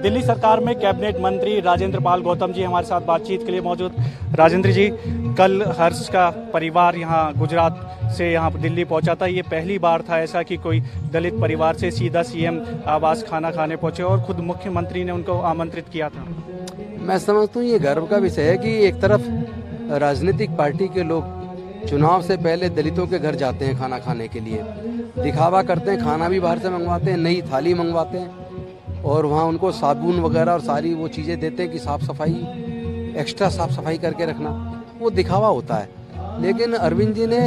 दिल्ली सरकार में कैबिनेट मंत्री राजेंद्र पाल गौतम जी हमारे साथ बातचीत के लिए मौजूद। राजेंद्र जी, कल हर्ष का परिवार यहाँ गुजरात से यहाँ दिल्ली पहुँचा था। ये पहली बार था ऐसा कि कोई दलित परिवार से सीधा सीएम आवास खाना खाने पहुँचे और खुद मुख्यमंत्री ने उनको आमंत्रित किया था। मैं समझता हूँ ये गर्व का विषय है कि एक तरफ राजनीतिक पार्टी के लोग चुनाव से पहले दलितों के घर जाते हैं खाना खाने के लिए, दिखावा करते हैं, खाना भी बाहर से मंगवाते हैं, नई थाली मंगवाते हैं और वहाँ उनको साबुन वगैरह और सारी वो चीज़ें देते हैं कि साफ़ सफाई, एक्स्ट्रा साफ़ सफाई करके रखना, वो दिखावा होता है। लेकिन अरविंद जी ने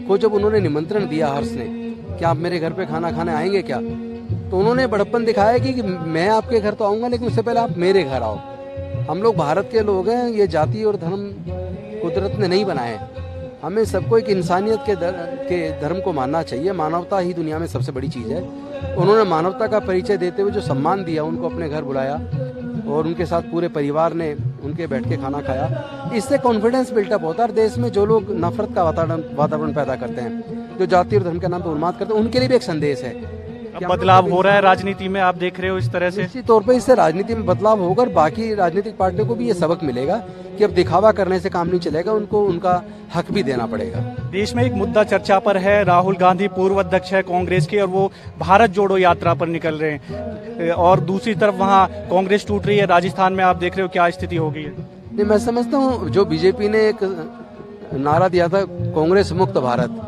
को जब उन्होंने निमंत्रण दिया हर्ष ने कि आप मेरे घर पे खाना खाने आएंगे क्या, तो उन्होंने बड़प्पन दिखाया कि मैं आपके घर तो आऊँगा लेकिन उससे पहले आप मेरे घर आओ। हम लोग भारत के लोग हैं, ये जाति और धर्म कुदरत ने नहीं बनाए। हमें सबको एक इंसानियत के धर्म को मानना चाहिए। मानवता ही दुनिया में सबसे बड़ी चीज़ है। उन्होंने मानवता का परिचय देते हुए जो सम्मान दिया, उनको अपने घर बुलाया और उनके साथ पूरे परिवार ने उनके बैठ के खाना खाया। इससे कॉन्फिडेंस बिल्टअप होता है और देश में जो लोग नफरत का वातावरण पैदा करते हैं, जो जाति और धर्म के नाम पर उन्माद करते हैं, उनके लिए भी एक संदेश है। बदलाव हो रहा है राजनीति में, आप देख रहे हो इस तरह से। निश्चित तौर पर इससे राजनीति में बदलाव होगा और बाकी राजनीतिक पार्टियों को भी ये सबक मिलेगा कि अब दिखावा करने से काम नहीं चलेगा, उनको उनका हक भी देना पड़ेगा। देश में एक मुद्दा चर्चा पर है। राहुल गांधी पूर्व अध्यक्ष है कांग्रेस के और वो भारत जोड़ो यात्रा पर निकल रहे हैं और दूसरी तरफ वहाँ कांग्रेस टूट रही है। राजस्थान में आप देख रहे हो क्या स्थिति हो गई है। नहीं, मैं समझता हूँ जो बीजेपी ने एक नारा दिया था कांग्रेस मुक्त भारत,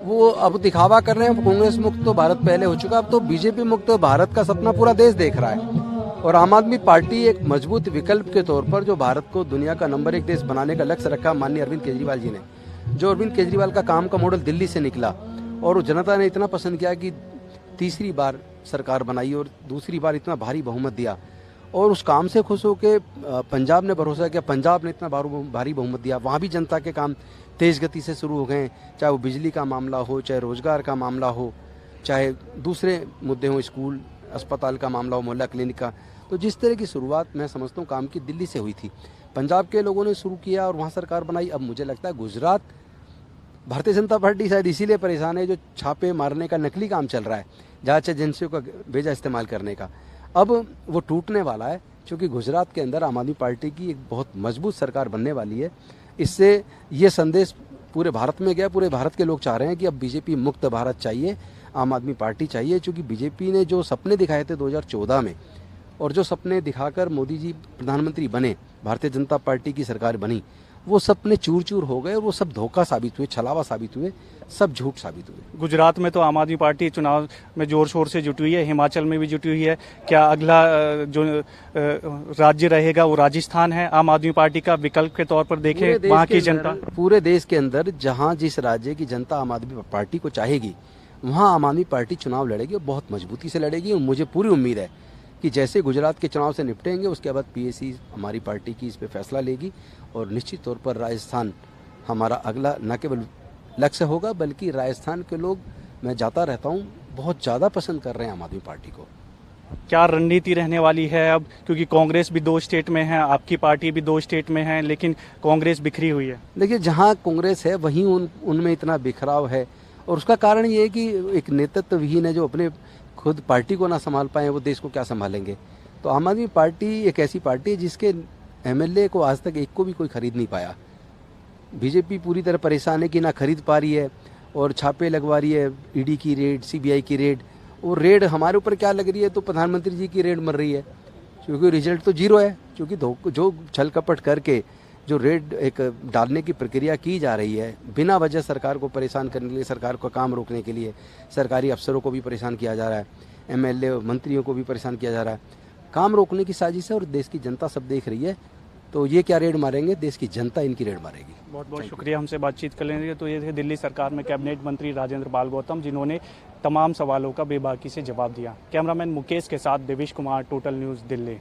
वो अब दिखावा कर रहे हैं। कांग्रेस मुक्त तो भारत पहले हो चुका, अब तो बीजेपी मुक्त भारत का सपना पूरा देश देख रहा है और आम आदमी पार्टी एक मजबूत विकल्प के तौर पर जो भारत को दुनिया का नंबर 1 देश बनाने का लक्ष्य रखा माननीय अरविंद केजरीवाल जी ने, जो अरविंद केजरीवाल का काम का मॉडल दिल्ली से निकला और जनता ने इतना पसंद किया कि तीसरी बार सरकार बनाई और दूसरी बार इतना भारी बहुमत दिया और उस काम से खुश होकर पंजाब ने भरोसा किया, पंजाब ने इतना भारी बहुमत दिया, वहाँ भी जनता के काम तेज गति से शुरू हो गए। चाहे वो बिजली का मामला हो, चाहे रोजगार का मामला हो, चाहे दूसरे मुद्दे हों, स्कूल अस्पताल का मामला हो, मोहल्ला क्लिनिक का। तो जिस तरह की शुरुआत मैं समझता हूँ काम की दिल्ली से हुई थी, पंजाब के लोगों ने शुरू किया और वहाँ सरकार बनाई। अब मुझे लगता है गुजरात, भारतीय जनता पार्टी शायद इसीलिए परेशान है, जो छापे मारने का नकली काम चल रहा है, जांच एजेंसियों का भेजा इस्तेमाल करने का, अब वो टूटने वाला है। क्योंकि गुजरात के अंदर आम आदमी पार्टी की एक बहुत मजबूत सरकार बनने वाली है। इससे ये संदेश पूरे भारत में गया, पूरे भारत के लोग चाह रहे हैं कि अब बीजेपी मुक्त भारत चाहिए, आम आदमी पार्टी चाहिए। क्योंकि बीजेपी ने जो सपने दिखाए थे 2014 में और जो सपने दिखाकर मोदी जी प्रधानमंत्री बने, भारतीय जनता पार्टी की सरकार बनी, वो सपने चूर चूर हो गए और वो सब धोखा साबित हुए, छलावा साबित हुए, सब झूठ साबित हुए। गुजरात में तो आम आदमी पार्टी चुनाव में जोर शोर से जुटी हुई है, हिमाचल में भी जुटी हुई है। क्या अगला जो राज्य रहेगा वो राजस्थान है आम आदमी पार्टी का विकल्प के तौर पर देखें वहाँ की जनता? पूरे देश के अंदर जहाँ जिस राज्य की जनता आम आदमी पार्टी को चाहेगी, वहाँ आम आदमी पार्टी चुनाव लड़ेगी और बहुत मजबूती से लड़ेगी। और मुझे पूरी उम्मीद है कि जैसे गुजरात के चुनाव से निपटेंगे उसके बाद पीएसी हमारी पार्टी की इस पे फैसला लेगी और निश्चित तौर पर राजस्थान हमारा अगला न केवल लक्ष्य होगा बल्कि राजस्थान के लोग, मैं जाता रहता हूँ, बहुत ज़्यादा पसंद कर रहे हैं आम आदमी पार्टी को। क्या रणनीति रहने वाली है अब, क्योंकि कांग्रेस भी 2 स्टेट में है, आपकी पार्टी भी 2 स्टेट में है, लेकिन कांग्रेस बिखरी हुई है। देखिए, जहाँ कांग्रेस है वहीं उनमें इतना बिखराव है और उसका कारण ये है कि एक नेतृत्व विहीन है। जो अपने खुद पार्टी को ना संभाल पाए वो देश को क्या संभालेंगे। तो आम आदमी पार्टी एक ऐसी पार्टी है जिसके एमएलए को आज तक एक को भी कोई खरीद नहीं पाया। बीजेपी पूरी तरह परेशान है कि ना खरीद पा रही है और छापे लगवा रही है, ईडी की रेड, सीबीआई की रेड। और रेड हमारे ऊपर क्या लग रही है, तो प्रधानमंत्री जी की रेड मर रही है क्योंकि रिजल्ट तो जीरो है। क्योंकि जो छल कपट करके जो रेड एक डालने की प्रक्रिया की जा रही है, बिना वजह सरकार को परेशान करने के लिए, सरकार को काम रोकने के लिए, सरकारी अफसरों को भी परेशान किया जा रहा है, एमएलए मंत्रियों को भी परेशान किया जा रहा है। काम रोकने की साजिश है और देश की जनता सब देख रही है। तो ये क्या रेड मारेंगे, देश की जनता इनकी रेड मारेगी। बहुत बहुत शुक्रिया हमसे बातचीत कर लेंगे। तो ये थे दिल्ली सरकार में कैबिनेट मंत्री राजेंद्र पाल गौतम, जिन्होंने तमाम सवालों का बेबाकी से जवाब दिया। कैमरामैन मुकेश के साथ देवेश कुमार, टोटल न्यूज़, दिल्ली।